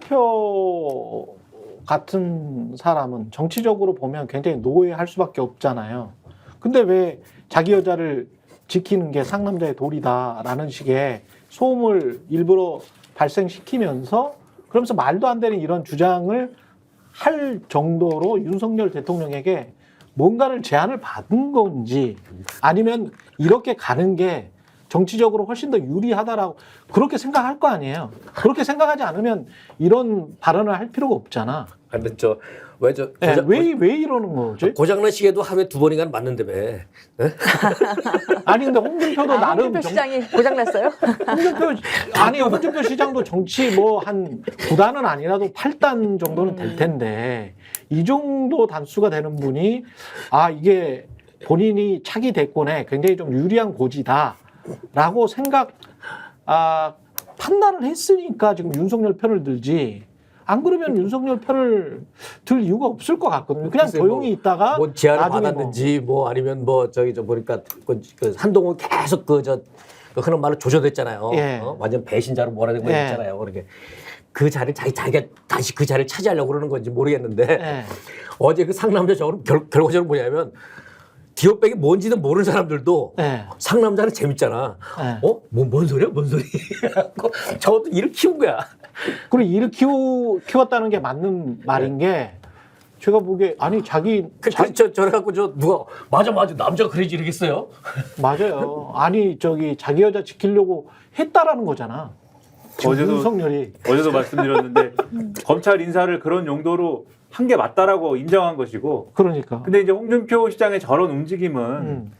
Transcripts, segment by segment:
홍준표 같은 사람은 정치적으로 보면 굉장히 노예할 수밖에 없잖아요. 근데 왜 자기 여자를 지키는 게 상남자의 도리다라는 식의 소음을 일부러 발생시키면서 그러면서 말도 안 되는 이런 주장을 할 정도로 윤석열 대통령에게 뭔가를 제안을 받은 건지 아니면 이렇게 가는 게 정치적으로 훨씬 더 유리하다라고 그렇게 생각할 거 아니에요. 그렇게 생각하지 않으면 이런 발언을 할 필요가 없잖아. 근데 왜 이러는 거지? 고장난 시계도 하루에 2번인가 맞는데 왜? 아니 근데 홍준표도 나름 홍준표 시장이 고장났어요? 홍준표 시장도 정치 뭐 한 9단은 아니라도 8단 정도는 될 텐데 이 정도 단수가 되는 분이 아 이게 본인이 차기 대권에 굉장히 좀 유리한 고지다라고 판단을 했으니까 지금 윤석열 편을 들지. 안 그러면 윤석열 편을 들 이유가 없을 것 같거든요. 그냥 조용히 있다가 뭐 제안을 나중에 받았는지 뭐 아니면 뭐 저기 저 보니까 그 한동훈 계속 그 그런 말로 조져댔잖아요. 예. 완전 배신자로 몰아내고 예. 있잖아요. 그렇게 그 자리를 자기가 다시 그 자리를 차지하려고 그러는 건지 모르겠는데 예. 어제 그 상남자적으로 결과적으로 뭐냐면 디오백이 뭔지도 모르는 사람들도 예. 상남자는 재밌잖아. 예. 뭔 소리야? 뭔 소리? 저것도 일을 키운 거야. 그리고 일을 키웠다는 게 맞는 말인 게 제가 보기에 아니 저래갖고 누가 맞아 남자가 그러지 이러겠어요? 맞아요. 아니 자기 여자 지키려고 했다라는 거잖아. 윤석열이 어제도 말씀드렸는데 검찰 인사를 그런 용도로 한 게 맞다라고 인정한 것이고. 그러니까. 근데 이제 홍준표 시장의 저런 움직임은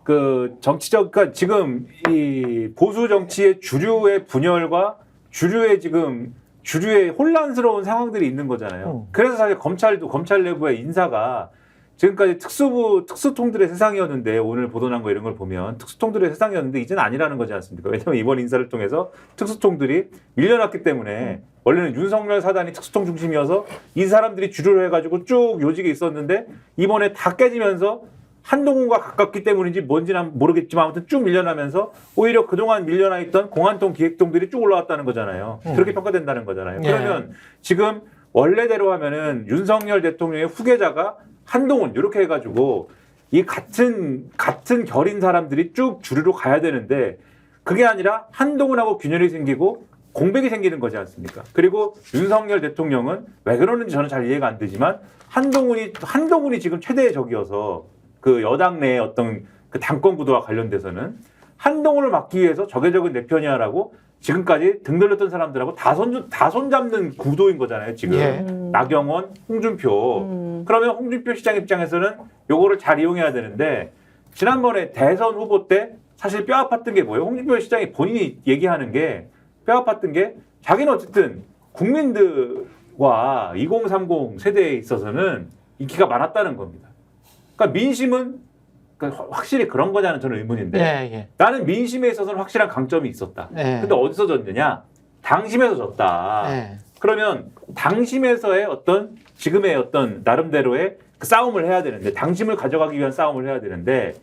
그 그러니까 지금 이 보수 정치의 주류의 분열과 주류의 혼란스러운 상황들이 있는 거잖아요. 그래서 사실 검찰 내부의 인사가 지금까지 특수통들의 세상이었는데 오늘 보도난 거 이런 걸 보면 특수통들의 세상이었는데 이제는 아니라는 거지 않습니까? 왜냐하면 이번 인사를 통해서 특수통들이 밀려났기 때문에 원래는 윤석열 사단이 특수통 중심이어서 이 사람들이 주류를 해가지고 쭉 요직에 있었는데 이번에 다 깨지면서 한동훈과 가깝기 때문인지 뭔지는 모르겠지만 아무튼 쭉 밀려나면서 오히려 그동안 밀려나 있던 공안통 기획통들이 쭉 올라왔다는 거잖아요. 그렇게 평가된다는 거잖아요. 그러면 지금 원래대로 하면은 윤석열 대통령의 후계자가 한동훈 이렇게 해가지고 이 같은 결인 사람들이 쭉 주류로 가야 되는데 그게 아니라 한동훈하고 균열이 생기고 공백이 생기는 거지 않습니까? 그리고 윤석열 대통령은 왜 그러는지 저는 잘 이해가 안 되지만 한동훈이 지금 최대의 적이어서 그 여당 내의 어떤 그 당권 구도와 관련돼서는 한동훈을 막기 위해서 적외적은 내 편이야라고 지금까지 등 돌렸던 사람들하고 다 손잡는 구도인 거잖아요. 지금 예. 나경원, 홍준표. 그러면 홍준표 시장 입장에서는 요거를 잘 이용해야 되는데 지난번에 대선 후보 때 사실 뼈 아팠던 게 뭐예요? 홍준표 시장이 본인이 얘기하는 게 뼈 아팠던 게 자기는 어쨌든 국민들과 2030 세대에 있어서는 인기가 많았다는 겁니다. 그러니까 민심은 확실히 그런 거냐는 저는 의문인데 나는 민심에 있어서는 확실한 강점이 있었다. 근데 어디서 졌느냐? 당심에서 졌다. 그러면 당심에서의 지금의 나름대로의 그 싸움을 해야 되는데 당심을 가져가기 위한 싸움을 해야 되는데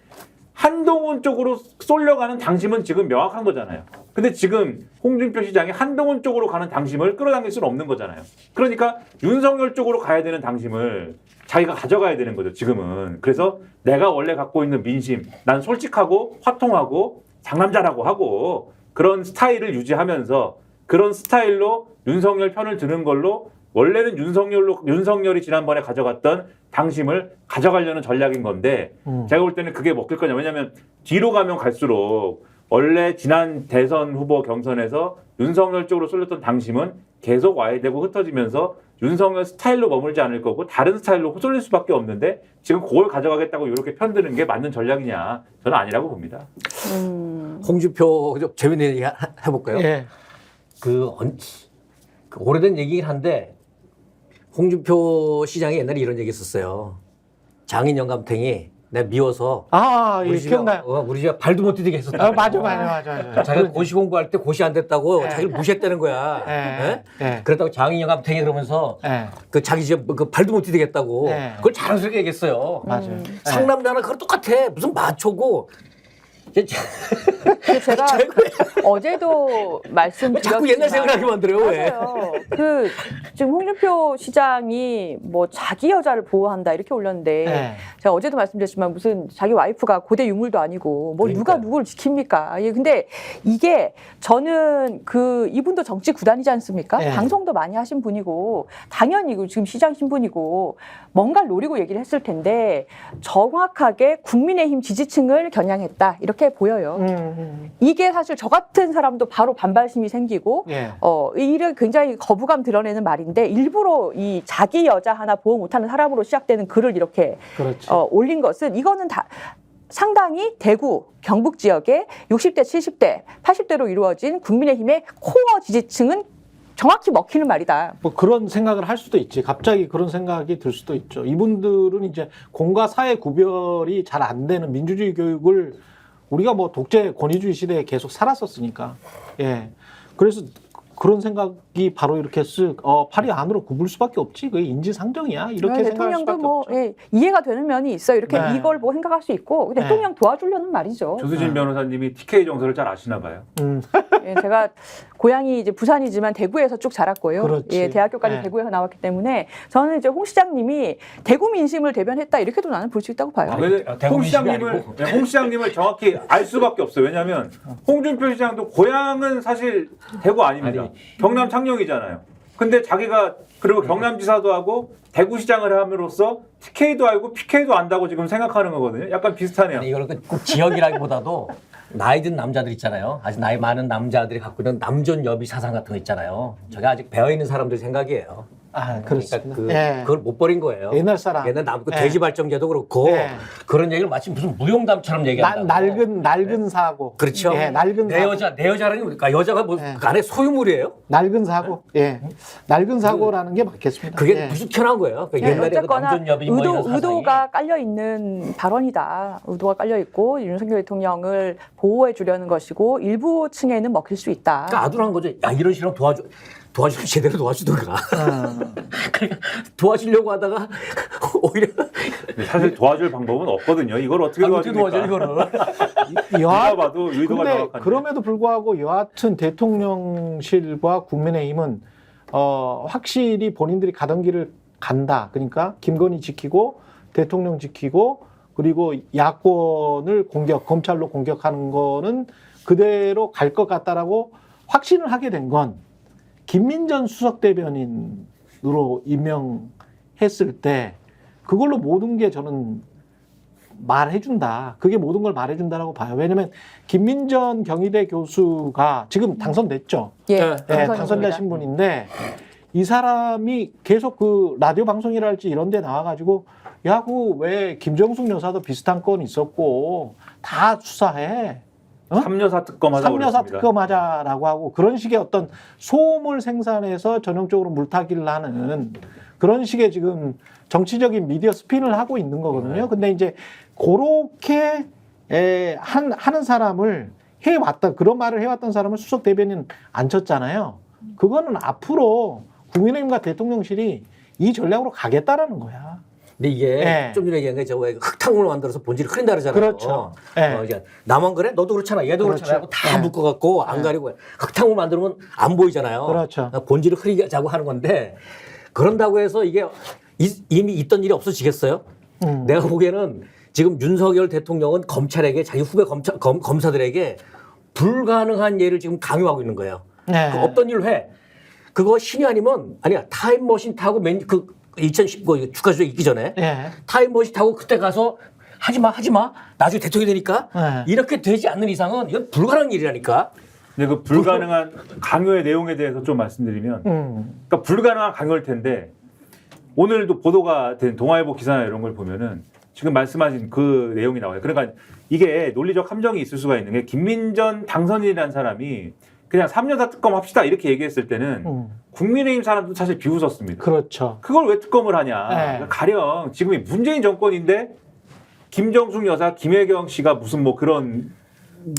한동훈 쪽으로 쏠려가는 당심은 지금 명확한 거잖아요. 근데 지금 홍준표 시장이 한동훈 쪽으로 가는 당심을 끌어당길 수는 없는 거잖아요. 그러니까 윤석열 쪽으로 가야 되는 당심을 자기가 가져가야 되는 거죠, 지금은. 그래서 내가 원래 갖고 있는 민심, 난 솔직하고 화통하고 상남자라고 하고 그런 스타일을 유지하면서 그런 스타일로 윤석열 편을 드는 걸로 원래는 윤석열이 지난번에 가져갔던 당심을 가져가려는 전략인 건데 제가 볼 때는 그게 먹힐 거냐. 왜냐하면 뒤로 가면 갈수록 원래 지난 대선 후보 경선에서 윤석열 쪽으로 쏠렸던 당심은 계속 와야 되고 흩어지면서 윤석열 스타일로 머물지 않을 거고 다른 스타일로 쏠릴 수밖에 없는데 지금 그걸 가져가겠다고 이렇게 편드는 게 맞는 전략이냐. 저는 아니라고 봅니다. 홍준표 좀 재밌는 얘기 해볼까요? 예. 그 오래된 얘기긴 한데 홍준표 시장이 옛날에 이런 얘기 했었어요. 장인 영감탱이 내가 미워서 기억나요. 우리 집에 발도 못 디디게 했었다. 맞아. 자기가 고시 공부할 때 고시 안 됐다고 자기를 무시했다는 거야. 그랬다고 장인 영감탱이 그러면서 그 자기 집 그 발도 못 디디게 했다고 그걸 자랑스럽게 얘기했어요. 맞아요. 상남자는 그거 똑같아. 무슨 마초고 근데 제가 어제도 말씀드렸지만 자꾸 옛날 생각나게 만들어요. 왜? 맞아요. 그 지금 홍준표 시장이 뭐 자기 여자를 보호한다 이렇게 올렸는데 네. 제가 어제도 말씀드렸지만 무슨 자기 와이프가 고대 유물도 아니고 뭐 누가 그러니까요. 누구를 지킵니까? 예, 근데 이게 저는 그 이분도 정치 구단이지 않습니까? 네. 방송도 많이 하신 분이고 당연히 지금 시장 신분이고 뭔가를 노리고 얘기를 했을 텐데 정확하게 국민의힘 지지층을 겨냥했다 이렇게 보여요. 이게 사실 저 같은 사람도 바로 반발심이 생기고 예. 이를 굉장히 거부감 드러내는 말인데 일부러 이 자기 여자 하나 보호 못하는 사람으로 시작되는 글을 이렇게 그렇지. 올린 것은 이거는 다 상당히 대구, 경북 지역의 60대, 70대, 80대로 이루어진 국민의힘의 코어 지지층은 정확히 먹히는 말이다. 뭐 그런 생각을 할 수도 있지. 갑자기 그런 생각이 들 수도 있죠. 이분들은 이제 공과 사의 구별이 잘 안 되는 민주주의 교육을 우리가 뭐 독재 권위주의 시대에 계속 살았었으니까. 예. 그래서 그런 생각이 바로 이렇게 팔이 안으로 굽을 수밖에 없지. 그게 인지상정이야. 이렇게 생각할 대통령도 수밖에 뭐 없죠. 예, 이해가 되는 면이 있어요. 이렇게 네. 이걸 뭐 생각할 수 있고 대통령 도와주려는 말이죠. 조수진 변호사님이 TK 정서를 잘 아시나 봐요. 예, 제가 고향이 이제 부산이지만 대구에서 쭉 자랐고요. 그렇지. 예, 대학교까지 네. 대구에서 나왔기 때문에 저는 이제 홍 시장님이 대구 민심을 대변했다 이렇게도 나는 볼 수 있다고 봐요. 근데 대구 홍 민심이 시장님을 아니고. 홍 시장님을 정확히 알 수밖에 없어요. 왜냐하면 홍준표 시장도 고향은 사실 대구 아닙니다. 아니. 경남 창녕이잖아요. 근데 자기가 그리고 경남지사도 하고 대구시장을 함으로써 TK도 알고 PK도 안다고 지금 생각하는 거거든요. 약간 비슷하네요. 아니, 이걸 꼭 지역이라기보다도 나이 든 남자들 있잖아요. 아직 나이 많은 남자들이 갖고 있는 남존 여비 사상 같은 거 있잖아요. 저게 아직 배어 있는 사람들 생각이에요. 아, 그렇습니다. 그러니까 그걸 못 버린 거예요. 옛날 사람. 옛날 그 예. 돼지 발정제도 그렇고 예. 그런 얘기를 마치 무슨 무용담처럼 얘기한다고. 낡은 사고. 그렇죠. 예, 낡은 내 사고. 내 여자라는 게 뭡니까? 여자가 뭐 예. 그 안에 소유물이에요? 낡은 사고. 예. 낡은 사고라는 게 맞겠습니다. 그게 예. 무식천한 거예요. 그 네, 옛날에 그 어쨌거나 남존 여비 뭐 이런 사상이. 의도가 깔려 있는 발언이다. 의도가 깔려 있고 윤석열 대통령을 보호해 주려는 것이고 일부 층에는 먹힐 수 있다. 그러니까 아둔한 거죠. 야, 이런 식으로 도와주면 제대로 도와주던가. 그러니까 도와주려고 하다가 오히려 근데 사실 도와줄 방법은 없거든요. 이걸 어떻게 어떻게 도와줍니까? 도와줘 이거를. 누가 봐도 의도가 근데 정확한데. 그럼에도 불구하고 여하튼 대통령실과 국민의힘은 확실히 본인들이 가던 길을 간다. 그러니까 김건희 지키고 대통령 지키고 그리고 야권을 검찰로 공격하는 거는 그대로 갈 것 같다라고 확신을 하게 된 건 김민전 수석 대변인으로 임명했을 때 그걸로 모든 게 저는 말해준다. 그게 모든 걸 말해준다라고 봐요. 왜냐하면 김민전 경희대 교수가 지금 당선됐죠. 예, 네, 네, 당선입니다. 당선되신 분인데 이 사람이 계속 그 라디오 방송이랄지 이런 데 나와가지고 야, 그 왜 김정숙 여사도 비슷한 건 있었고 다 수사해. 삼여사 특검하자 삼여사 그랬습니다. 특검하자라고 하고 그런 식의 어떤 소음을 생산해서 전형적으로 물타기를 하는 그런 식의 지금 정치적인 미디어 스핀을 하고 있는 거거든요. 근데 이제 그렇게 하는 사람을 해왔다 그런 말을 해왔던 사람을 수석 대변인 앉혔잖아요. 그거는 앞으로 국민의힘과 대통령실이 이 전략으로 가겠다라는 거야. 근데 이게 네. 좀 전에 얘기한 게 저왜 흙탕물 만들어서 본질을 흐린다 그러잖아요. 그렇죠. 네. 이제 나만 그래? 너도 그렇잖아. 얘도 그렇죠. 그렇잖아. 하고 다 네. 묶어갖고 안 가리고 흙탕물 만들면 안 보이잖아요. 그렇죠. 본질을 흐리자고 하는 건데 그런다고 해서 이게 이미 있던 일이 없어지겠어요? 내가 보기에는 지금 윤석열 대통령은 검찰에게 자기 후배 검사들에게 불가능한 예를 지금 강요하고 있는 거예요. 네. 그 없던 일을 해. 그거 신이 아니면 아니야 타임머신 타고 2019 주가 조작 있기 전에 예. 타임머신 타고 그때 가서 하지 마 나중에 대통령이 되니까 네. 이렇게 되지 않는 이상은 이건 불가능한 일이라니까. 근데 그 불가능한 강요의 내용에 대해서 좀 말씀드리면 그러니까 불가능한 강요일 텐데 오늘도 보도가 된 동아일보 기사나 이런 걸 보면은 지금 말씀하신 그 내용이 나와요. 그러니까 이게 논리적 함정이 있을 수가 있는 게 김민전 당선인이라는 사람이 그냥 3여사 특검 합시다 이렇게 얘기했을 때는 국민의힘 사람도 사실 비웃었습니다. 그렇죠. 그걸 왜 특검을 하냐. 네. 그러니까 가령 지금이 문재인 정권인데 김정숙 여사, 김혜경 씨가 무슨 뭐 그런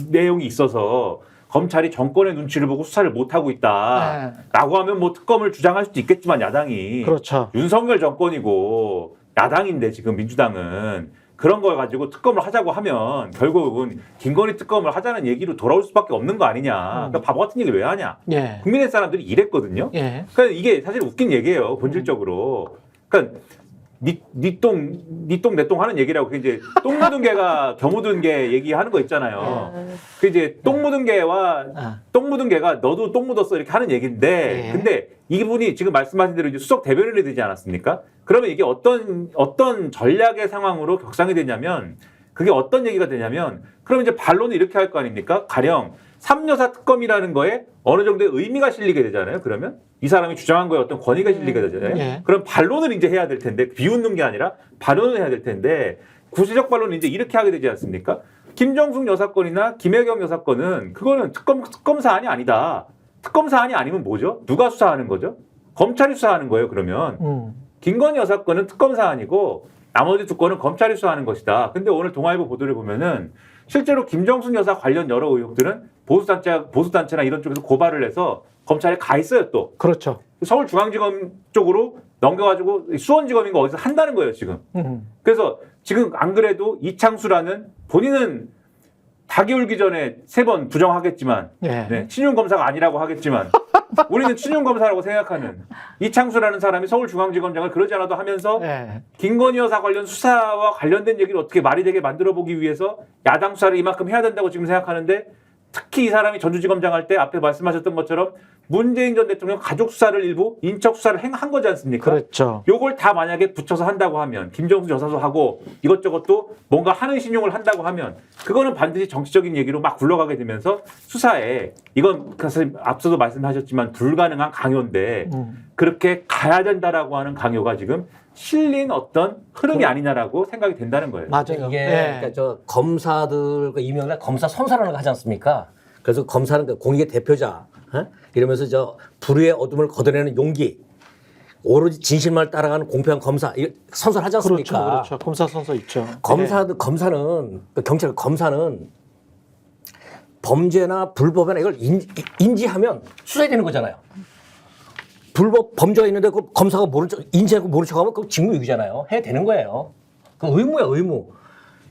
내용이 있어서 검찰이 정권의 눈치를 보고 수사를 못하고 있다라고 하면 뭐 특검을 주장할 수도 있겠지만 야당이 그렇죠. 윤석열 정권이고 야당인데 지금 민주당은 그런 걸 가지고 특검을 하자고 하면 결국은 김건희 특검을 하자는 얘기로 돌아올 수밖에 없는 거 아니냐. 그러니까 바보 같은 얘기를 왜 하냐. 예. 국민의 사람들이 이랬거든요. 예. 그러니까 이게 사실 웃긴 얘기예요. 본질적으로. 그러니까 니 똥 내 똥 하는 얘기라고. 이제 똥 묻은 개가 겨 묻은 개 얘기하는 거 있잖아요. 그 이제 똥 묻은 개와 똥 묻은 개가 너도 똥 묻었어 이렇게 하는 얘기인데, 예. 근데 이분이 지금 말씀하신 대로 이제 수석 대변인이 되지 않았습니까? 그러면 이게 어떤 전략의 상황으로 격상이 되냐면, 그게 어떤 얘기가 되냐면, 그럼 이제 반론을 이렇게 할 거 아닙니까? 가령 삼여사 특검이라는 거에 어느 정도의 의미가 실리게 되잖아요. 그러면 이 사람이 주장한 거에 어떤 권위가 실리게 되잖아요. 예. 그럼 반론을 이제 해야 될 텐데, 비웃는 게 아니라 반론을 해야 될 텐데, 구체적 반론을 이제 이렇게 하게 되지 않습니까? 김정숙 여사건이나 김혜경 여사건은 그거는 특검 사안이 아니다. 특검 사안이 아니면 뭐죠? 누가 수사하는 거죠? 검찰이 수사하는 거예요. 그러면 김건희 여사건은 특검 사안이고 나머지 두 건은 검찰이 수사하는 것이다. 근데 오늘 동아일보 보도를 보면은 실제로 김정숙 여사 관련 여러 의혹들은 보수단체나 이런 쪽에서 고발을 해서 검찰에 가 있어요, 또. 그렇죠. 서울중앙지검 쪽으로 넘겨가지고 수원지검인가 어디서 한다는 거예요, 지금. 그래서 지금 안 그래도 이창수라는 본인은 닭이 울기 전에 3번 부정하겠지만, 예. 네, 친윤검사가 아니라고 하겠지만, 우리는 친윤검사라고 생각하는 이창수라는 사람이 서울중앙지검장을 그러지 않아도 하면서 예. 김건희 여사 관련 수사와 관련된 얘기를 어떻게 말이 되게 만들어 보기 위해서 야당 수사를 이만큼 해야 된다고 지금 생각하는데, 특히 이 사람이 전주지검장 할 때 앞에 말씀하셨던 것처럼 문재인 전 대통령 가족 수사를 일부 인적 수사를 한 거지 않습니까? 그렇죠. 요걸 다 만약에 붙여서 한다고 하면, 김정수 여사도 하고 이것저것 또 뭔가 하는 신용을 한다고 하면, 그거는 반드시 정치적인 얘기로 막 굴러가게 되면서 수사에, 이건 사실 앞서도 말씀하셨지만 불가능한 강요인데 그렇게 가야 된다라고 하는 강요가 지금 실린 어떤 흐름이 아니냐라고 생각이 된다는 거예요. 맞아요. 이게 예. 그러니까 저 검사들 이명날 검사 선사라는 거 하지 않습니까? 그래서 검사는 그 공익의 대표자, 이러면서 저 불의의 어둠을 걷어내는 용기, 오로지 진실만 따라가는 공평한 검사, 이거 선서하지 않습니까? 그렇죠. 그렇죠. 검사 선서 있죠. 검사는 경찰 검사는 범죄나 불법이나 이걸 인지하면 수사되는 거잖아요. 불법 범죄가 있는데 그 검사가 인지하고 모른 척하면 그 직무유기잖아요. 해야 되는 거예요. 그 의무야, 의무.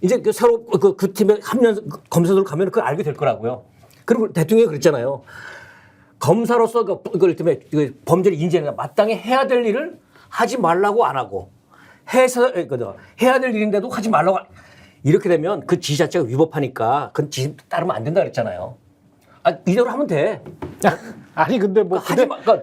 이제 그 새로 그 팀에 합류한 검사들 가면 그걸 알게 될 거라고요. 그리고 대통령이 그랬잖아요. 검사로서 그걸 때문에 범죄를 인지하는 마땅히 해야 될 일을 하지 말라고 안 하고 해야 될 일인데도 하지 말라고 이렇게 되면 그 지시 자체가 위법하니까 그 지시 따르면 안 된다 그랬잖아요. 이대로 하면 돼. 아니 근데 뭐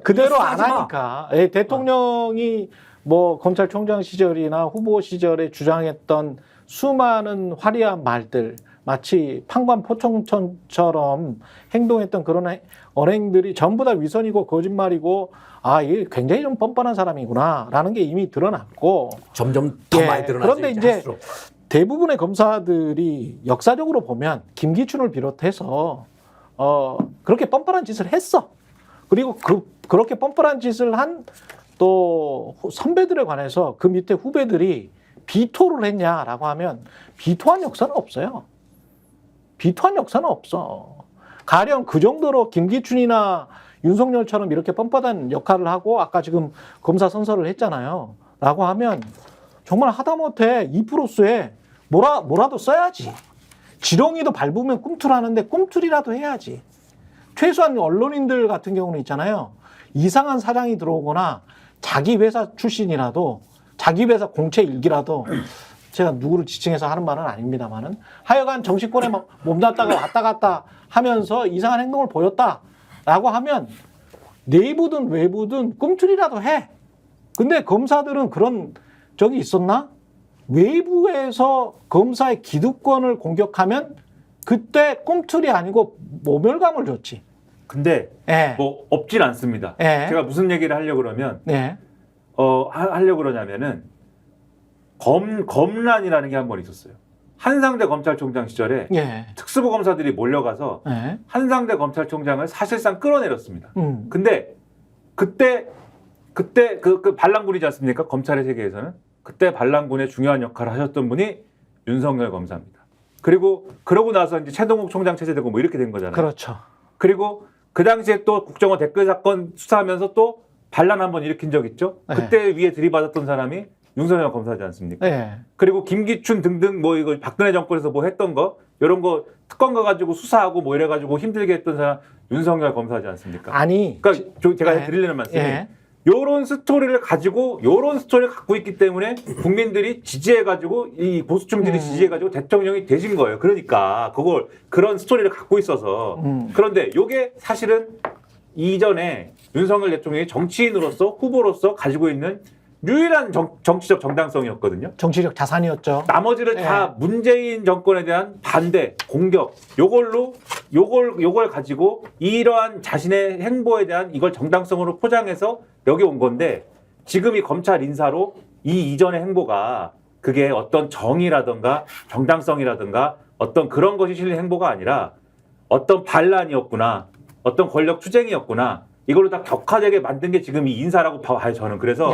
그대로 안 하니까. 예, 대통령이 뭐 검찰총장 시절이나 후보 시절에 주장했던 수많은 화려한 말들, 마치 판관포청천처럼 행동했던 그런 언행들이 전부 다 위선이고 거짓말이고, 이게 굉장히 좀 뻔뻔한 사람이구나라는 게 이미 드러났고, 점점 더 많이 드러나죠. 그런데 이제 대부분의 검사들이 역사적으로 보면 김기춘을 비롯해서 그렇게 뻔뻔한 짓을 했어. 그리고 그렇게 뻔뻔한 짓을 한 또 선배들에 관해서 그 밑에 후배들이 비토를 했냐라고 하면 비토한 역사는 없어요. 비토한 역사는 없어. 가령 그 정도로 김기춘이나 윤석열처럼 이렇게 뻔뻔한 역할을 하고 아까 지금 검사 선서를 했잖아요. 라고 하면 정말 하다못해 2%에 뭐라도 써야지. 지렁이도 밟으면 꿈틀하는데 꿈틀이라도 해야지. 최소한 언론인들 같은 경우는 있잖아요. 이상한 사장이 들어오거나 자기 회사 출신이라도, 자기 회사 공채 일기라도, 제가 누구를 지칭해서 하는 말은 아닙니다만은 하여간 정치권에 몸담다가 왔다 갔다 하면서 이상한 행동을 보였다라고 하면 내부든 외부든 꿈틀이라도 해. 근데 검사들은 그런 적이 있었나? 외부에서 검사의 기득권을 공격하면 그때 꿈틀이 아니고 모멸감을 줬지. 근데 뭐 없진 않습니다. 제가 무슨 얘기를 하려고 그러면 하려고 그러냐면은 검란이라는 게 한 번 있었어요. 한상대 검찰총장 시절에 특수부 검사들이 몰려가서 한상대 검찰총장을 사실상 끌어내렸습니다. 근데 그때 그 반란군이지 않습니까? 검찰의 세계에서는 그때 반란군의 중요한 역할을 하셨던 분이 윤석열 검사입니다. 그러고 나서 이제 최동욱 총장 체제되고 뭐 이렇게 된 거잖아요. 그렇죠. 그리고 그 당시에 또 국정원 댓글 사건 수사하면서 또 반란 한번 일으킨 적 있죠. 그때 위에 들이받았던 사람이 윤석열 검사지 않습니까? 예. 그리고 김기춘 등등 뭐 이거 박근혜 정권에서 뭐 했던 거 이런 거 특검 가가지고 수사하고 뭐 이래가지고 힘들게 했던 사람 윤석열 검사지 않습니까? 아니. 그러니까 제가 예. 드리려는 말씀이 예. 요런 스토리를 갖고 있기 때문에 국민들이 지지해가지고 이 보수층들이 지지해가지고 대통령이 되신 거예요. 그러니까 그런 스토리를 갖고 있어서 그런데 요게 사실은 이전에 윤석열 대통령이 정치인으로서 후보로서 가지고 있는 유일한 정치적 정당성이었거든요. 정치적 자산이었죠. 나머지를 다 문재인 정권에 대한 반대, 공격, 요걸 가지고 이러한 자신의 행보에 대한 이걸 정당성으로 포장해서 여기 온 건데 지금 이 검찰 인사로 이 이전의 행보가 그게 어떤 정의라든가 정당성이라든가 어떤 그런 것이 실린 행보가 아니라 어떤 반란이었구나, 어떤 권력 투쟁이었구나. 이걸로 다 격화되게 만든 게 지금 이 인사라고 봐요, 저는. 그래서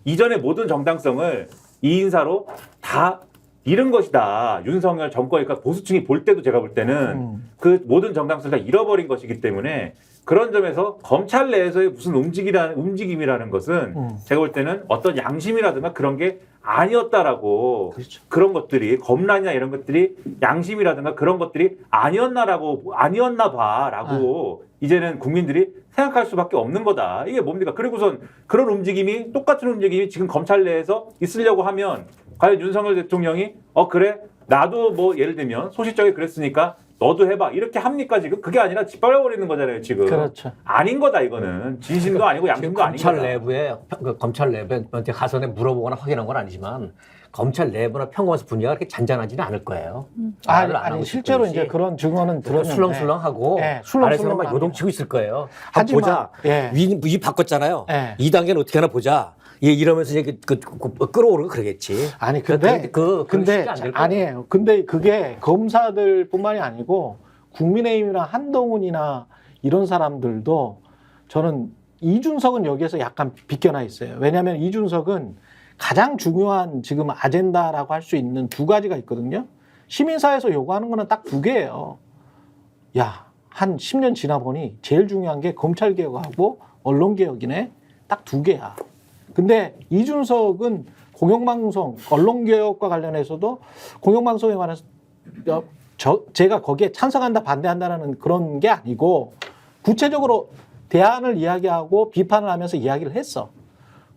이전의 모든 정당성을 이 인사로 다 잃은 것이다. 윤석열 정권, 그러니까 보수층이 볼 때도 제가 볼 때는 그 모든 정당성을 다 잃어버린 것이기 때문에 그런 점에서 검찰 내에서의 무슨 움직임이라는 것은 제가 볼 때는 어떤 양심이라든가 그런 게 아니었다라고 그렇죠. 그런 것들이 검란이나 이런 것들이 양심이라든가 그런 것들이 아니었나 봐라고 이제는 국민들이 생각할 수밖에 없는 거다. 이게 뭡니까? 그리고선 그런 움직임이 똑같은 움직임이 지금 검찰 내에서 있으려고 하면 과연 윤석열 대통령이 그래 나도 뭐 예를 들면 소시적에 그랬으니까 너도 해봐 이렇게 합니까 지금? 그게 아니라 짓밟아버리는 거잖아요 지금. 그렇죠. 아닌 거다 이거는. 진심도 아니고 양심도 아닌 거다. 검찰 내부에 가서 물어보거나 확인한 건 아니지만 검찰 내부나 평검에서 분위기가 그렇게 잔잔하지는 않을 거예요. 아니 실제로 이제 그런 증언은 들었는데 술렁술렁하고 아래서는 막 요동치고 있을 거예요. 한번 보자. 위 바꿨잖아요. 2단계는 어떻게 하나 보자. 이러면서 이제 끌어오르고 그러겠지. 아니 근데 아니에요. 근데 그게 검사들뿐만이 아니고 국민의힘이나 한동훈이나 이런 사람들도 저는 이준석은 여기에서 약간 비껴나 있어요. 왜냐하면 이준석은 가장 중요한 지금 아젠다라고 할 수 있는 두 가지가 있거든요. 시민사회에서 요구하는 거는 딱 두 개예요. 야, 한 10년 지나 보니 제일 중요한 게 검찰개혁하고 언론개혁이네. 딱 두 개야. 근데 이준석은 공영방송, 언론개혁과 관련해서도 공영방송에 관해서 제가 거기에 찬성한다, 반대한다라는 그런 게 아니고 구체적으로 대안을 이야기하고 비판을 하면서 이야기를 했어.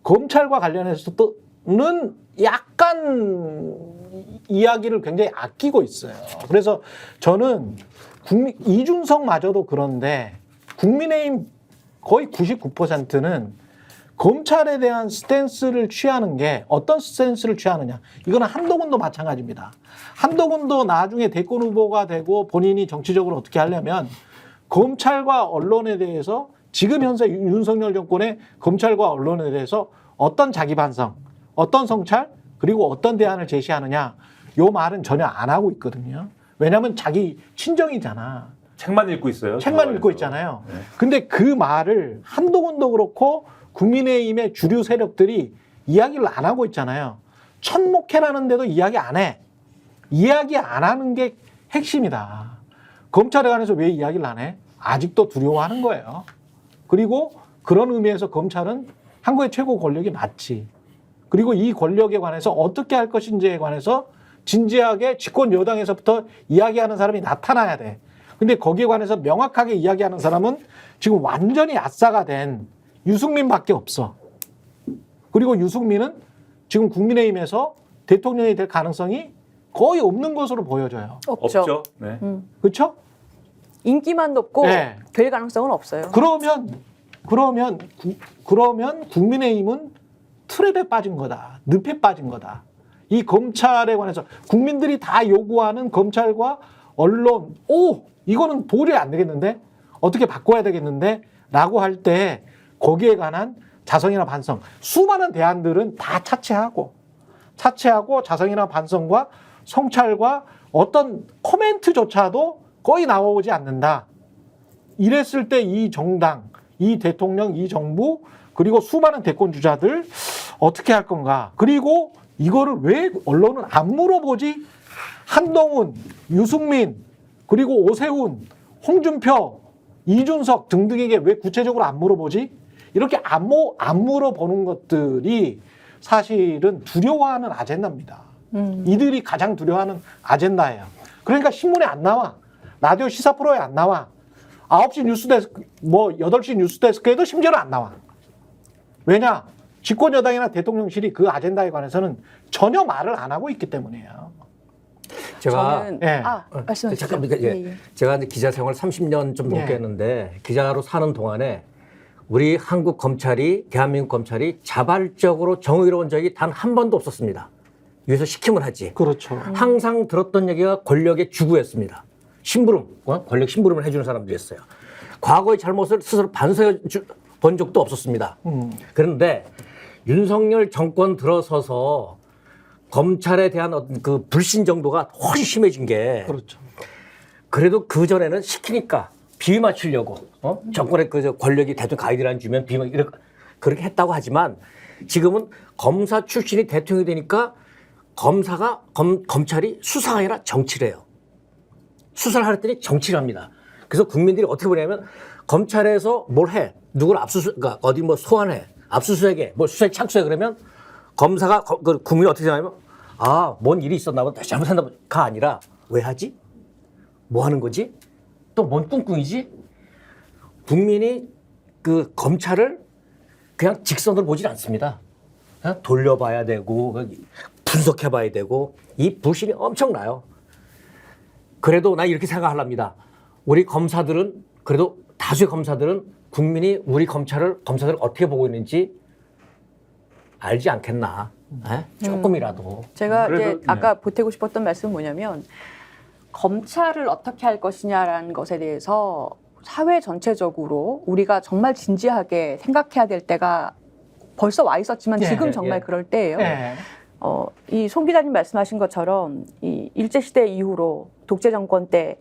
검찰과 관련해서는 약간 이야기를 굉장히 아끼고 있어요. 그래서 저는 이준석마저도 그런데 국민의힘 거의 99%는 검찰에 대한 스탠스를 취하는 게 어떤 스탠스를 취하느냐. 이거는 한동훈도 마찬가지입니다. 한동훈도 나중에 대권 후보가 되고 본인이 정치적으로 어떻게 하려면 검찰과 언론에 대해서 지금 현재 윤석열 정권의 검찰과 언론에 대해서 어떤 자기 반성, 어떤 성찰, 그리고 어떤 대안을 제시하느냐. 요 말은 전혀 안 하고 있거든요. 왜냐하면 자기 친정이잖아. 책만 읽고 있어요. 책만 읽고 있잖아요. 근데 그 말을 한동훈도 그렇고 국민의힘의 주류 세력들이 이야기를 안 하고 있잖아요. 천목회라는데도 이야기 안 해. 이야기 안 하는 게 핵심이다. 검찰에 관해서 왜 이야기를 안 해? 아직도 두려워하는 거예요. 그리고 그런 의미에서 검찰은 한국의 최고 권력이 맞지. 그리고 이 권력에 관해서 어떻게 할 것인지에 관해서 진지하게 집권 여당에서부터 이야기하는 사람이 나타나야 돼. 근데 거기에 관해서 명확하게 이야기하는 사람은 지금 완전히 아싸가 된 유승민밖에 없어. 그리고 유승민은 지금 국민의힘에서 대통령이 될 가능성이 거의 없는 것으로 보여져요. 없죠. 네. 그렇죠? 인기만 높고 될 가능성은 없어요. 그러면 국민의힘은 트랩에 빠진 거다. 늪에 빠진 거다. 이 검찰에 관해서 국민들이 다 요구하는 검찰과 언론, 이거는 도저히 안 되겠는데? 어떻게 바꿔야 되겠는데? 라고 할 때 거기에 관한 자성이나 반성, 수많은 대안들은 다 차치하고 자성이나 반성과 성찰과 어떤 코멘트조차도 거의 나오지 않는다. 이랬을 때 이 정당, 이 대통령, 이 정부, 그리고 수많은 대권 주자들 어떻게 할 건가? 그리고 이거를 왜 언론은 안 물어보지? 한동훈, 유승민, 그리고 오세훈, 홍준표, 이준석 등등에게 왜 구체적으로 안 물어보지? 이렇게 안 물어보는 것들이 사실은 두려워하는 아젠다입니다. 이들이 가장 두려워하는 아젠다예요. 그러니까 신문에 안 나와. 라디오 시사 프로에 안 나와. 9시 뉴스데스크, 8시 뉴스데스크에도 심지어는 안 나와. 왜냐? 집권여당이나 대통령실이 그 아젠다에 관해서는 전혀 말을 안 하고 있기 때문이에요. 제가 저는 예. 말씀하시죠. 잠깐 예. 제가 이제 기자 생활 30년 좀 넘게 예. 했는데 기자로 사는 동안에 우리 한국 검찰이 대한민국 검찰이 자발적으로 정의로운 적이 단 한 번도 없었습니다. 위에서 시키면 하지. 그렇죠. 항상 들었던 얘기가 권력의 주구였습니다. 심부름, 권력 심부름을 해주는 사람들이었어요. 과거의 잘못을 스스로 반성해 본 적도 없었습니다. 그런데 윤석열 정권 들어서서 검찰에 대한 어떤 그 불신 정도가 훨씬 심해진 게 그렇죠. 그래도 그 전에는 시키니까 비위 맞추려고 정권의 그 권력이 대통령 가이드라인 주면 비위 이렇게 그렇게 했다고 하지만 지금은 검사 출신이 대통령이 되니까 검사가 검찰이 수사가 아니라 정치를 해요. 수사를 하랬더니 정치를 합니다. 그래서 국민들이 어떻게 보냐면 검찰에서 뭘 해, 누구를 그러니까 어디 뭐 소환해, 압수수색해, 뭐 수사에 착수해 그러면 검사가 그 국민이 어떻게 생각하면 뭔 일이 있었나 보다, 잘못했나 보다가 아니라 왜 하지? 뭐 하는 거지? 또 뭔 꿍꿍이지? 국민이 그 검찰을 그냥 직선으로 보질 않습니다. 그냥 돌려봐야 되고 분석해봐야 되고 이 불신이 엄청나요. 그래도 나 이렇게 생각합니다. 우리 검사들은 그래도 다수의 검사들은 국민이 우리 검사들을 어떻게 보고 있는지 알지 않겠나. 조금이라도. 제가 그래도, 이제 아까 보태고 싶었던 말씀은 뭐냐면 검찰을 어떻게 할 것이냐라는 것에 대해서 사회 전체적으로 우리가 정말 진지하게 생각해야 될 때가 벌써 와 있었지만 지금 정말 그럴 때예요. 이 송 기자님 말씀하신 것처럼 이 일제시대 이후로 독재 정권 때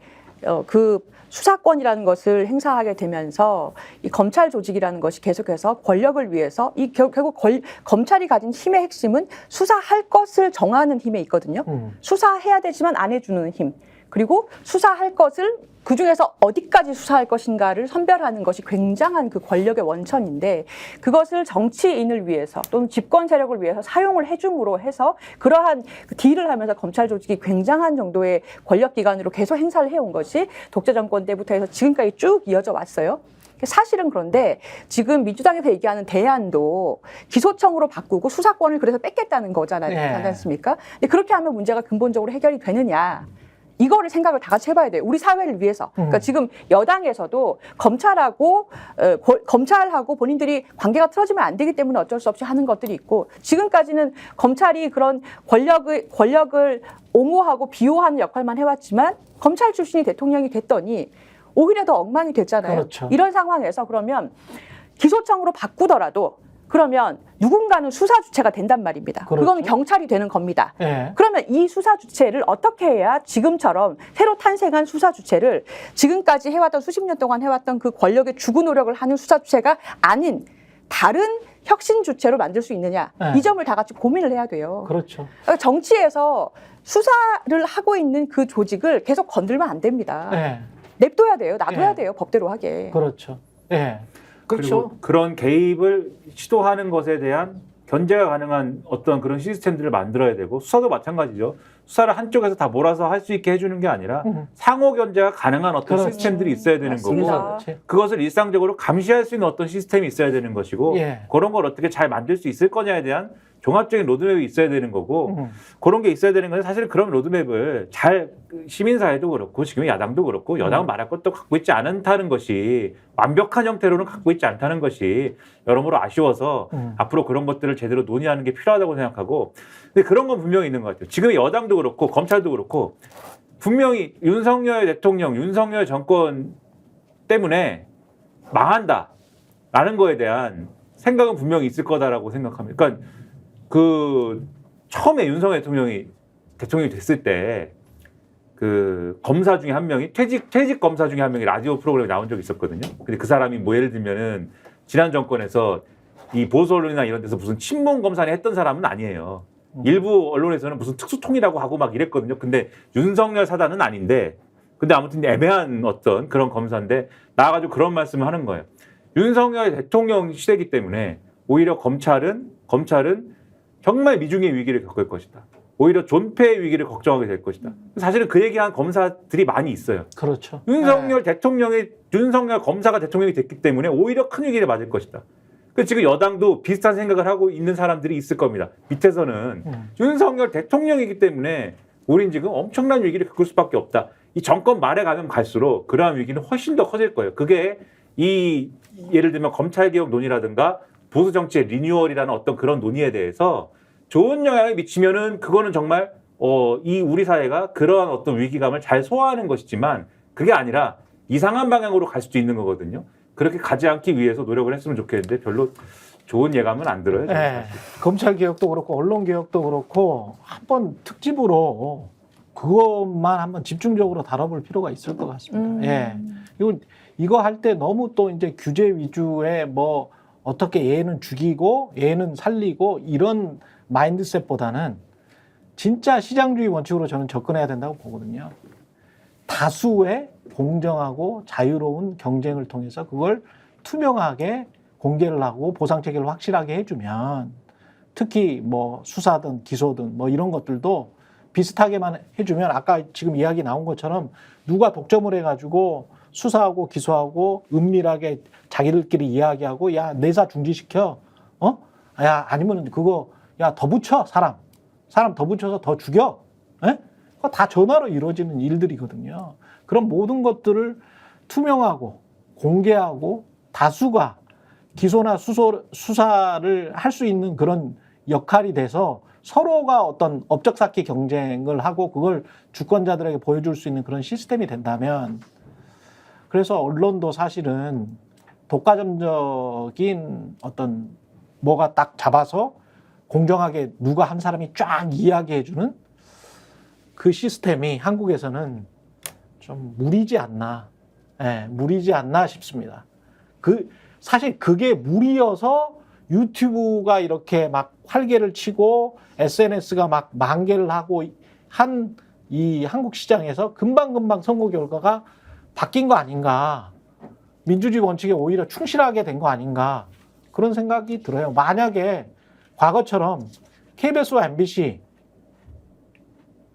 그 수사권이라는 것을 행사하게 되면서 이 검찰 조직이라는 것이 계속해서 권력을 위해서 결국 검찰이 가진 힘의 핵심은 수사할 것을 정하는 힘에 있거든요. 수사해야 되지만 안 해주는 힘. 그리고 수사할 것을 그중에서 어디까지 수사할 것인가를 선별하는 것이 굉장한 그 권력의 원천인데 그것을 정치인을 위해서 또는 집권 세력을 위해서 사용을 해줌으로 해서 그러한 딜을 하면서 검찰 조직이 굉장한 정도의 권력기관으로 계속 행사를 해온 것이 독재 정권 때부터 해서 지금까지 쭉 이어져 왔어요. 사실은 그런데 지금 민주당에서 얘기하는 대안도 기소청으로 바꾸고 수사권을 그래서 뺏겠다는 거잖아요. 그렇지 않습니까? 근데 그렇게 하면 문제가 근본적으로 해결이 되느냐. 이거를 생각을 다 같이 해봐야 돼요. 우리 사회를 위해서. 그러니까 지금 여당에서도 검찰하고 본인들이 관계가 틀어지면 안 되기 때문에 어쩔 수 없이 하는 것들이 있고 지금까지는 검찰이 그런 권력을 옹호하고 비호하는 역할만 해왔지만 검찰 출신이 대통령이 됐더니 오히려 더 엉망이 됐잖아요. 그렇죠. 이런 상황에서 그러면 기소청으로 바꾸더라도 그러면 누군가는 수사 주체가 된단 말입니다. 그렇죠. 그건 경찰이 되는 겁니다. 네. 그러면 이 수사 주체를 어떻게 해야 지금처럼 새로 탄생한 수사 주체를 지금까지 해왔던 수십 년 동안 해왔던 그 권력의 주구 노력을 하는 수사 주체가 아닌 다른 혁신 주체로 만들 수 있느냐. 네. 이 점을 다 같이 고민을 해야 돼요. 그렇죠. 그러니까 정치에서 수사를 하고 있는 그 조직을 계속 건들면 안 됩니다. 네. 냅둬야 돼요. 놔둬야 네. 돼요. 법대로 하게. 그렇죠. 예. 그렇죠. 그리고 그런 개입을 시도하는 것에 대한 견제가 가능한 어떤 그런 시스템들을 만들어야 되고 수사도 마찬가지죠. 수사를 한쪽에서 다 몰아서 할 수 있게 해주는 게 아니라 상호 견제가 가능한 어떤 그렇죠. 시스템들이 있어야 되는 맞습니다. 거고 그것을 일상적으로 감시할 수 있는 어떤 시스템이 있어야 되는 것이고 예. 그런 걸 어떻게 잘 만들 수 있을 거냐에 대한 종합적인 로드맵이 있어야 되는 거고 그런 게 있어야 되는 건데 사실 그런 로드맵을 잘 시민사회도 그렇고 지금 야당도 그렇고 여당은 말할 것도 갖고 있지 않다는 것이 완벽한 형태로는 갖고 있지 않다는 것이 여러모로 아쉬워서 앞으로 그런 것들을 제대로 논의하는 게 필요하다고 생각하고 근데 그런 건 분명히 있는 것 같아요. 지금 여당도 그렇고 검찰도 그렇고 분명히 윤석열 대통령, 윤석열 정권 때문에 망한다라는 거에 대한 생각은 분명히 있을 거다라고 생각합니다. 그러니까 그 처음에 윤석열 대통령이 됐을 때 그 검사 중에 한 명이 퇴직 검사 중에 한 명이 라디오 프로그램에 나온 적이 있었거든요. 근데 그 사람이 뭐 예를 들면은 지난 정권에서 이 보수 언론이나 이런 데서 무슨 친문 검사를 했던 사람은 아니에요. 일부 언론에서는 무슨 특수통이라고 하고 막 이랬거든요. 근데 윤석열 사단은 아닌데 근데 아무튼 애매한 어떤 그런 검사인데 나와가지고 그런 말씀을 하는 거예요. 윤석열 대통령 시대이기 때문에 오히려 검찰은 정말 미중의 위기를 겪을 것이다. 오히려 존폐의 위기를 걱정하게 될 것이다. 사실은 그 얘기한 검사들이 많이 있어요. 그렇죠. 윤석열 검사가 대통령이 됐기 때문에 오히려 큰 위기를 맞을 것이다. 그 지금 여당도 비슷한 생각을 하고 있는 사람들이 있을 겁니다. 밑에서는 윤석열 대통령이기 때문에 우린 지금 엄청난 위기를 겪을 수밖에 없다. 이 정권 말에 가면 갈수록 그러한 위기는 훨씬 더 커질 거예요. 그게 이 예를 들면 검찰개혁 논의라든가 보수 정치의 리뉴얼이라는 어떤 그런 논의에 대해서 좋은 영향을 미치면은 그거는 정말 이 우리 사회가 그러한 어떤 위기감을 잘 소화하는 것이지만 그게 아니라 이상한 방향으로 갈 수도 있는 거거든요. 그렇게 가지 않기 위해서 노력을 했으면 좋겠는데 별로 좋은 예감은 안 들어요. 네. 검찰 개혁도 그렇고 언론 개혁도 그렇고 한번 특집으로 그것만 한번 집중적으로 다뤄볼 필요가 있을 것 같습니다. 예. 이거 할 때 너무 또 이제 규제 위주의 뭐 어떻게 얘는 죽이고 얘는 살리고 이런 마인드셋보다는 진짜 시장주의 원칙으로 저는 접근해야 된다고 보거든요. 다수의 공정하고 자유로운 경쟁을 통해서 그걸 투명하게 공개를 하고 보상 체계를 확실하게 해주면 특히 뭐 수사든 기소든 뭐 이런 것들도 비슷하게만 해주면 아까 지금 이야기 나온 것처럼 누가 독점을 해가지고 수사하고 기소하고 은밀하게 자기들끼리 이야기하고 야 내사 중지시켜 야 아니면 그거 야 더 붙여 사람 더 붙여서 더 죽여 그거 다 전화로 이루어지는 일들이거든요. 그런 모든 것들을 투명하고 공개하고 다수가 기소나 수사를 할 수 있는 그런 역할이 돼서 서로가 어떤 업적 쌓기 경쟁을 하고 그걸 주권자들에게 보여줄 수 있는 그런 시스템이 된다면 그래서 언론도 사실은 독과점적인 어떤 뭐가 딱 잡아서 공정하게 누가 한 사람이 쫙 이야기해주는 그 시스템이 한국에서는 좀 무리지 않나, 무리지 않나 싶습니다. 사실 그게 무리여서 유튜브가 이렇게 막 활개를 치고 SNS가 막 만개를 하고 한 이 한국 시장에서 금방금방 선거 결과가 바뀐 거 아닌가. 민주주의 원칙에 오히려 충실하게 된 거 아닌가. 그런 생각이 들어요. 만약에 과거처럼 KBS와 MBC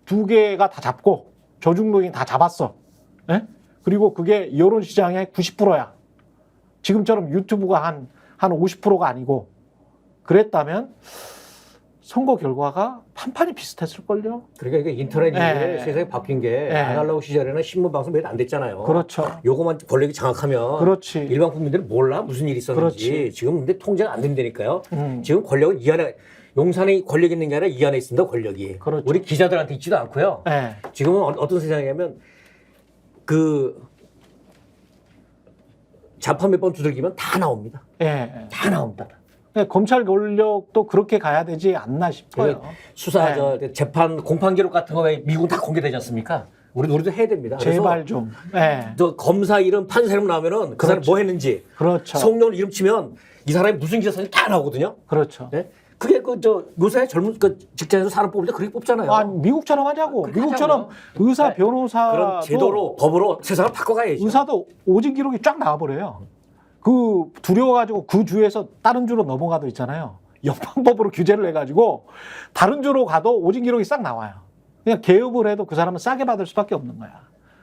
두 개가 다 잡고 조중동이 다 잡았어. 그리고 그게 여론시장의 90%야. 지금처럼 유튜브가 한 50%가 아니고 그랬다면 선거 결과가 판판이 비슷했을걸요. 그러니까 이게 인터넷 이후에 세상이 바뀐 게 아날로그 시절에는 신문 방송 매일 안 됐잖아요. 그렇죠. 요거만 권력이 장악하면 그렇지. 일반 국민들은 몰라 무슨 일이 있었는지. 그렇지. 지금 근데 통제가 안 된다니까요. 지금 권력은 이 안에 용산에 권력이 있는 게 아니라 이 안에 있습니다. 권력이. 그렇죠. 우리 기자들한테 있지도 않고요. 지금은 어떤 세상이냐면 그 자판 몇 번 두들기면 다 나옵니다. 다 나옵니다. 검찰 권력도 그렇게 가야 되지 않나 싶어요. 수사, 재판, 공판 기록 같은 거 왜 미국은 다 공개되지 않습니까? 우리도 해야 됩니다. 제발 좀. 저 검사 이름, 판사 이름 나오면은 그 사람 뭐 했는지. 그렇죠. 성년 이름 치면 이 사람이 무슨 기사 썼는지 다 나오거든요. 그렇죠. 그게 요새 젊은 직장에서 사람 뽑을 때 그렇게 뽑잖아요. 아니, 미국처럼 하자고. 미국처럼 의사, 변호사. 그런 제도로, 법으로 세상을 바꿔가야죠. 의사도 오진 기록이 쫙 나와버려요. 그 두려워가지고 그 주에서 다른 주로 넘어가도 있잖아요. 연방법으로 규제를 해가지고 다른 주로 가도 오진 기록이 싹 나와요. 그냥 개업을 해도 그 사람은 싸게 받을 수밖에 없는 거야.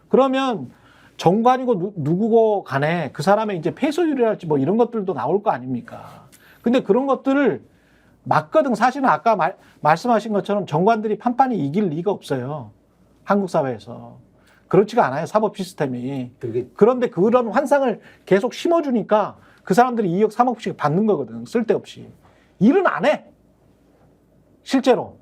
그러면 정관이고 누구고 간에 그 사람의 이제 폐소율이랄지 뭐 이런 것들도 나올 거 아닙니까? 근데 그런 것들을 막거든. 사실은 아까 말씀하신 것처럼 정관들이 판판이 이길 리가 없어요. 한국 사회에서. 그렇지가 않아요. 사법 시스템이. 그런데 그런 환상을 계속 심어주니까 그 사람들이 2억, 3억씩 받는 거거든. 쓸데없이. 일은 안 해. 실제로.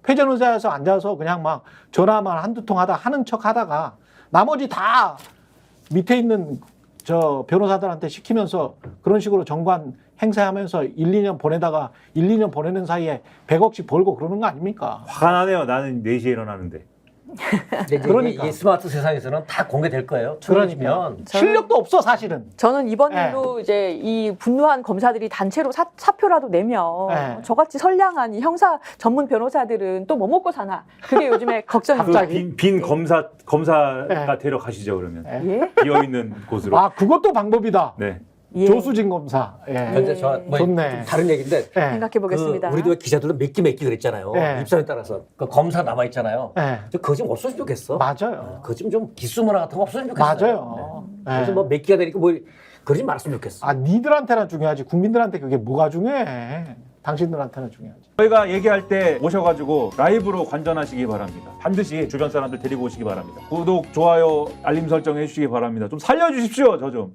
회전의자에서 앉아서 그냥 막 전화만 한두 통 하는 척 하다가 나머지 다 밑에 있는 저 변호사들한테 시키면서 그런 식으로 정관 행세하면서 1, 2년 보내다가 1, 2년 보내는 사이에 100억씩 벌고 그러는 거 아닙니까? 화가 나네요. 나는 4시에 일어나는데. 그러니까 이 스마트 세상에서는 다 공개될 거예요. 그러니까 실력도 없어 사실은. 저는 이번 일로 이제 이 분노한 검사들이 단체로 사표라도 내면 저같이 선량한 이 형사 전문 변호사들은 또 뭐 먹고 사나. 그게 요즘에 걱정입니다. 갑자기 빈 검사가 데려가시죠 그러면. 비어 있는 곳으로. 아 그것도 방법이다. 네. 예. 조수진 검사. 예. 근데 저뭐 좋네. 다른 얘기인데 예. 생각해 보겠습니다. 우리도 왜 기자들도 몇 기 그랬잖아요. 네. 입사에 따라서 그 검사 남아 있잖아요. 예. 그거 좀 없었으면 좋겠어. 맞아요. 그거 좀 기수 문화 같은 거 없었으면 좋겠어요. 맞아요. 네. 예. 그래서 뭐 몇 기가 되니까 뭐 그러지 말았으면 좋겠어. 아, 니들한테는 중요하지. 국민들한테 그게 뭐가 중요해. 당신들한테는 중요하지. 저희가 얘기할 때 오셔가지고 라이브로 관전하시기 바랍니다. 반드시 주변 사람들 데리고 오시기 바랍니다. 구독, 좋아요, 알림 설정 해주시기 바랍니다. 좀 살려주십시오, 저 좀.